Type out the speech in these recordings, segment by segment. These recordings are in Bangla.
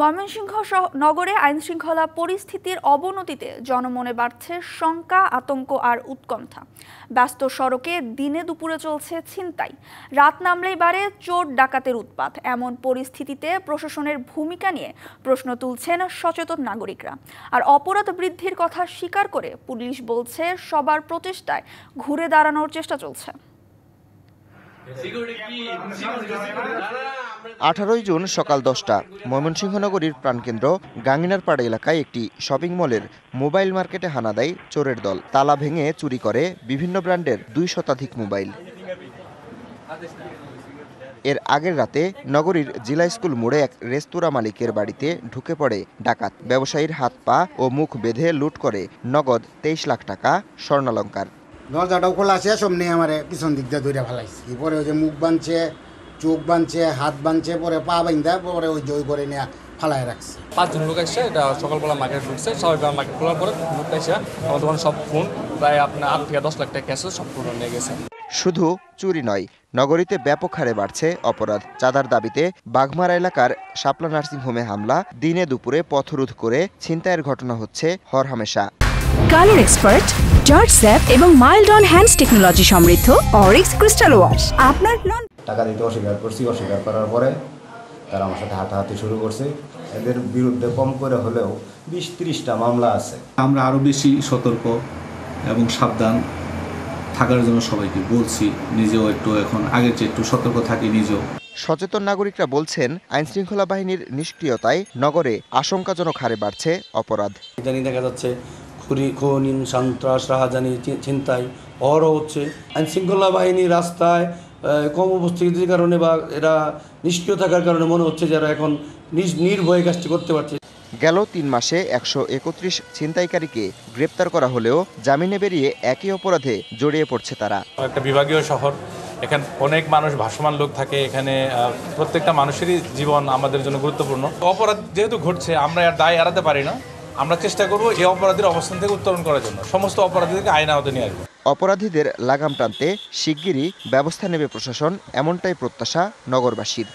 ময়মনসিংহ নগরে আইনশৃঙ্খলা পরিস্থিতির অবনতিতে জনমনে বাড়ছে শঙ্কা, আতঙ্ক আর উৎকণ্ঠা। ব্যস্ত সড়কে দিনে দুপুরে চলছে ছিনতাই, রাত নামলেই বাড়ে চোর ডাকাতের উৎপাত। এমন পরিস্থিতিতে প্রশাসনের ভূমিকা নিয়ে প্রশ্ন তুলছেন সচেতন নাগরিকরা। আর অপরাধ বৃদ্ধির কথা স্বীকার করে পুলিশ বলছে সবার প্রচেষ্টায় ঘুরে দাঁড়ানোর চেষ্টা চলছে। 18 জুন সকাল 10টা ময়মনসিংহ নগরীর প্রাণকেন্দ্র গাঙ্গিনারপাড়া এলাকায় একটি শপিং মলের মোবাইল মার্কেটে হানা দেয় চোরের দল। তালা ভেঙে চুরি করে বিভিন্ন ব্র্যান্ডের 2 শতাধিক মোবাইল। এর আগের রাতে নগরীর জিলা স্কুল মোড়ে এক রেস্তোরাঁ মালিকের বাড়িতে ঢুকে পড়ে ডাকাত। ব্যবসায়ীর হাত পা ও মুখ বেঁধে লুট করে নগদ 23 লাখ টাকা, স্বর্ণালংকার। দরজাটাও খোলা আছে, সামনে আমার পিছন দিক দিয়ে ধরে ফেলাইছে। পরে ওই যে মুখ বাঁধছে, চোখ বাঁধছে, হাত বাঁধছে, পরে পা বাঁধা, পরে ওই জয় করে নিয়ে ফালায় রাখছে। 5 জন লোক আসছে, এটা সকালবেলা মার্কেট ঢুকছে। সবাই মার্কেট খোলার পরে লোক এসে আমার দোকানে সব ফোন, প্রায় আপনার 8 থেকে 10 লাখ টাকা ক্যাশ সব পুরো নিয়ে গেছে। শুধু চুরি নয়, নগরীতে ব্যাপক হারে বাড়ছে অপরাধ। চাঁদার দাবিতে বাঘমারা এলাকার শাপলা নার্সিংহোমে হামলা, দিনে দুপুরে পথরোধ করে ছিনতাইয়ের ঘটনা হচ্ছে হরহামেশা। কালার এক্সপার্ট, জর্জ স্যাপ এবং মাইল্ড অন হ্যান্ডস টেকনোলজি সমৃদ্ধ অরিক্স ক্রিস্টাল ওয়াশ। আপনার টাকা দিতে অস্বীকার করার পরে তারা আমার সাথে হাতাহাতি শুরু করছে। এদের বিরুদ্ধে কম করে হলেও 20-30টা মামলা আছে। আমরা আরও বেশি সতর্ক এবং সাবধান থাকার জন্য সবাইকে বলছি। নিজেও একটু এখন আগের চেয়ে একটু সতর্ক থাকি নিজেও। সচেতন নাগরিকরা বলছেন, আইনশৃঙ্খলা বাহিনীর নিষ্ক্রিয়তায় নগরে আশঙ্কাজনক হারে বাড়ছে অপরাধ। ইদানিং দেখা যাচ্ছে খুন, সন্ত্রাস, রাহাজানি, ছিনতাই অহরহ হচ্ছে। আইনশৃঙ্খলা বাহিনী রাস্তায় কম উপস্থিতির কারণে বা এরা নিষ্ক্রিয় থাকার কারণে মনে হচ্ছে যারা এখন নির্ভয়ে কাজটি করতে পারছে। গেল 3 মাসে 131 ছিনতাইকারীকে গ্রেপ্তার করা হলেও জামিনে বেরিয়ে একই অপরাধে জড়িয়ে পড়ছে তারা। একটা বিভাগীয় শহর, এখানে অনেক মানুষ, ভাসমান লোক থাকে। এখানে প্রত্যেকটা মানুষেরই জীবন আমাদের জন্য গুরুত্বপূর্ণ। অপরাধ যেহেতু ঘটছে, আমরা আর দায় এড়াতে পারি না। আমরা চেষ্টা করব এই অপরাধীর অবস্থান থেকে উত্তরণ করার জন্য, সমস্ত অপরাধীদেরকে আইন আওতায় নিয়ে আসবো। অপরাধীদের লাগাম টানতে শিগগিরই ব্যবস্থা নেবে প্রশাসন, এমনটাই প্রত্যাশা নগরবাসীর।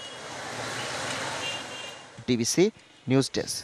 DBC news desk.